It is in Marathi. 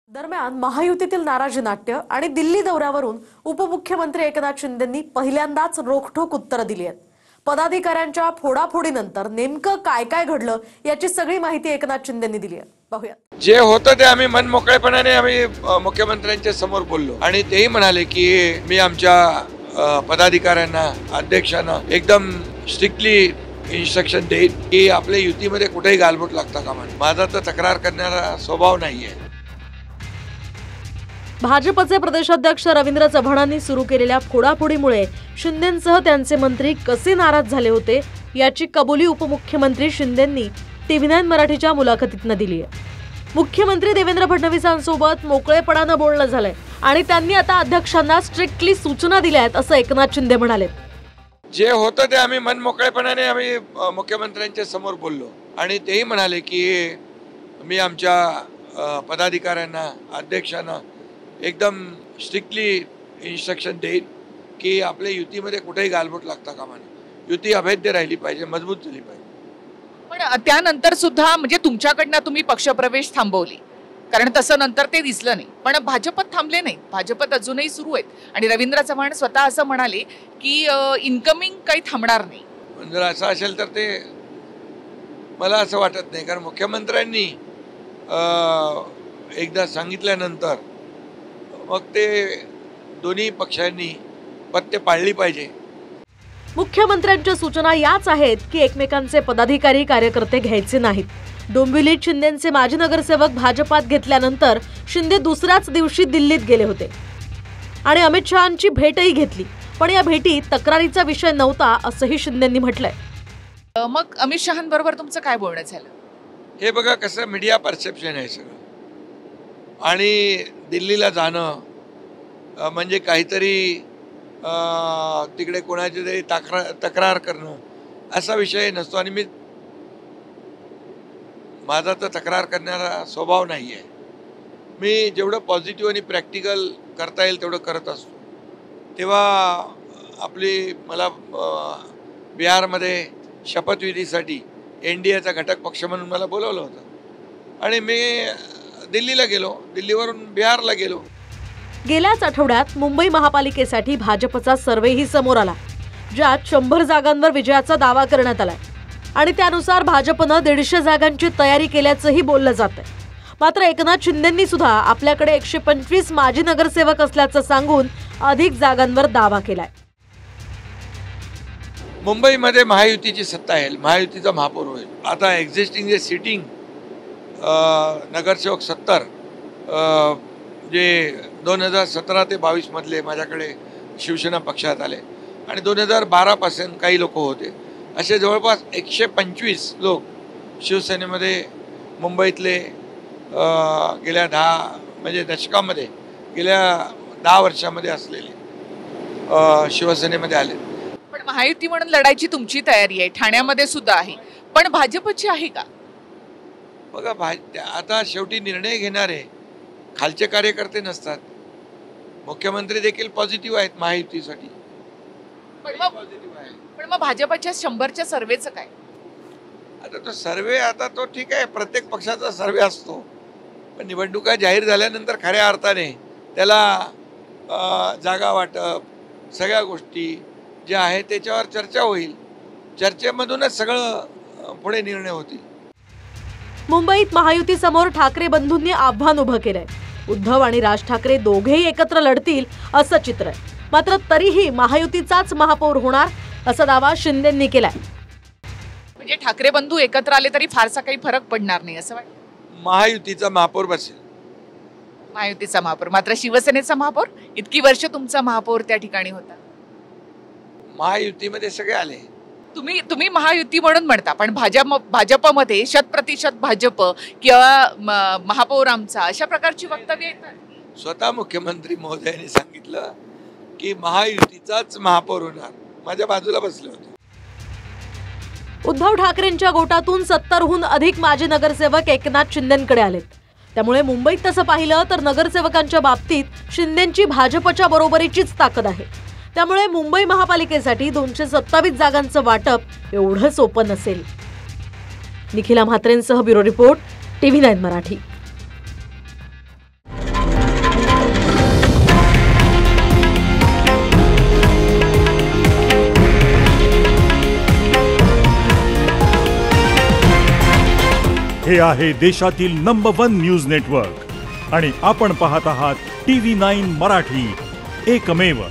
दरम्यान महायुतीतील नाराजी नाट्य आणि दिल्ली दौऱ्यावरून उपमुख्यमंत्री एकनाथ शिंदेंनी पहिल्यांदाच रोखठोक उत्तर दिली आहेत। पदाधिकाऱ्यांच्या फोडाफोडीनंतर नेमकं काय काय घडलं याची सगळी माहिती एकनाथ शिंदेंनी दिली आहे। पाहूया। जे होतं ते आम्ही मनमोकळेपणाने आम्ही मुख्यमंत्र्यांच्या समोर बोललो आणि तेही म्हणाले की मी आमच्या पदाधिकाऱ्यांना अध्यक्षांना एकदम स्ट्रिक्टली इन्स्ट्रक्शन देईन की आपल्या युतीमध्ये कुठेही गालबोट लागता कामा नये। माझा तर तक्रार करणारा स्वभाव नाहीये। भाजपचे प्रदेशाध्यक्ष रवींद्र चव्हाणांनी सुरू केलेल्या फोडाफोडीमुळे शिंदेंसह त्यांचे मंत्री कसे नाराज झाले होते याची कबुली उपमुख्यमंत्री शिंदेंनी TV9 मराठीच्या मुलाखतीतनं दिली आहे। मुख्यमंत्री देवेंद्र फडणवीसांसोबत मोकळेपणाने बोलणं झालंय आणि त्यांनी आता अध्यक्षांना स्ट्रिक्टली सूचना दिल्या आहेत असं एकनाथ शिंदे म्हणाले। जे होतं ते आम्ही मनमोकळेपणाने आम्ही मुख्यमंत्र्यांच्या समोर बोललो आणि तेही म्हणाले की मी आमच्या पदाधिकाऱ्यांना अध्यक्षांना एकदम स्ट्रिक्टली इन्स्ट्रक्शन देईन की आपल्या युतीमध्ये कुठेही गालबोट लागता कामा नये। युती अभेद्य राहिली पाहिजे, मजबूत झाली पाहिजे। पण त्यानंतर सुद्धा म्हणजे तुमच्याकडनं तुम्ही पक्षप्रवेश थांबवली, कारण तसं नंतर ते दिसलं नाही, पण भाजपत थांबले नाही, भाजपत अजूनही सुरू आहेत आणि रवींद्र चव्हाण स्वतः असं म्हणाले की इनकमिंग काही थांबणार नाही। जर असं असेल तर ते मला असं वाटत नाही, कारण मुख्यमंत्र्यांनी एकदा सांगितल्यानंतर मग ते दोन्ही पक्षांनी पत्ते पाळली पाहिजे। मुख्यमंत्र्यांच्या सूचना याच आहेत की एकमेकांचे पदाधिकारी कार्यकर्ते घ्यायचे नाहीत। डोंबिवलीत शिंदेंचे माजी नगरसेवक भाजपात घेतल्यानंतर शिंदे दुसऱ्याच दिवशी दिल्लीत गेले होते आणि अमित शहांची भेटही घेतली, पण या भेटीत तक्रारीचा विषय नव्हता असंही शिंदेंनी म्हटलंय। मग अमित शहांबरोबर तुमचं काय बोलणं झालं? हे बघा कसं मीडिया परसेप्शन आहे सगळं, आणि दिल्लीला जाणं म्हणजे काहीतरी तिकडे कोणाची तरी तक्रार करणं असा विषय नसतो आणि माझा तर तक्रार करणारा स्वभाव नाही आहे। मी जेवढं पॉझिटिव्ह आणि प्रॅक्टिकल करता येईल तेवढं करत असतो। तेव्हा मला बिहारमध्ये शपथविधीसाठी NDAचा घटक पक्ष म्हणून मला बोलवलं होतं आणि मी दिल्लीला गेलो, दिल्लीवरून बिहारला गेलो। गेल्याच आठवड्यात मुंबई महापालिकेसाठी भाजपचा सर्वेही समोर आला, ज्यात 100 जागांवर विजयाचा दावा करण्यात आलाय आणि त्यानुसार भाजपनं 150 जागांची तयारी केल्याचंही बोललं जातंय। मात्र एकनाथ शिंदेंनी सुद्धा आपल्याकडे 125 माजी नगरसेवक असल्याचं सांगून अधिक जागांवर दावा केलाय। मुंबईमध्ये महायुतीची सत्ता आहे, महायुतीचा महापौर होईल। आता एक्झिस्टिंग जे सिटिंग नगरसेवक 70 जे 2017 ते 22 मधले माझ्याकडे शिवसेना पक्षात आले आणि 2012 पासून काही लोक होते, असे जवळपास 125 लोक शिवसेनेमध्ये मुंबईतले गेल्या 10 दशकामध्ये गेल्या 10 वर्षामध्ये असलेले शिवसेनेमध्ये आले। पण महायुती म्हणून लढायची तुमची तयारी आहे, ठाण्यामध्ये सुद्धा आहे, पण भाजपची आहे का? बघा आता शेवटी निर्णय घेणारे खालचे कार्यकर्ते नसतात। मुख्यमंत्री देखील पॉझिटिव्ह आहेत महायुतीसाठी। पण मग भाजपच्या 100च्या सर्वेचं काय? आता तो सर्वे आता तो ठीक आहे, प्रत्येक पक्षाचा सर्वे असतो, पण निवडणुका जाहीर झाल्यानंतर खऱ्या अर्थाने त्याला जागा वाटप सगळ्या गोष्टी ज्या आहेत त्याच्यावर चर्चा होईल। चर्चेमधूनच सगळं पुढे निर्णय होतील। मुंबईत महायुती समोर ठाकरे बंधूंनी आव्हान उभं केलंय। उद्धव आणि राज ठाकरे दोघेही एकत्र लढतील असं चित्र आहे, मात्र तरीही महायुतीचाच महापौर होणार असा दावा शिंदेंनी केलाय। म्हणजे ठाकरे बंधू एकत्र आले तरी फारसा काही फरक पडणार नाही असं वाटतं? महायुतीचा महापौर बसेल। महायुतीचा महापौर, मात्र शिवसेनेचा महापौर? इतकी वर्ष तुमचा महापौर त्या ठिकाणी होता। महायुतीमध्ये सगळे आले। तुम्ही महायुती म्हणून म्हणता, पण भाजपमध्ये 100% भाजप किंवा महापौर आमचा अशा प्रकारची वक्तव्य येतात। स्वतः मुख्यमंत्री महोदयांनी सांगितलं की महायुतीचाच महापौर होणार, माझ्या बाजूला बसले होते। उद्धव ठाकरेंच्या गोटातून 70हून अधिक माजी नगरसेवक एकनाथ शिंदेंकडे आलेत। त्यामुळे मुंबईत तसं पाहिलं तर नगरसेवकांच्या बाबतीत शिंदेंची भाजपच्या बरोबरीचीच ताकद आहे। त्यामुळे मुंबई महापालिकेसाठी 227 जागांचं वाटप एवढं सोपं नसेल। Nikhila म्हात्रेंसह bureau report TV9 Marathi. हे आहे देशातील नंबर 1 न्यूज नेटवर्क आणि आपण पाहत आहात TV9 मराठी, एकमेव.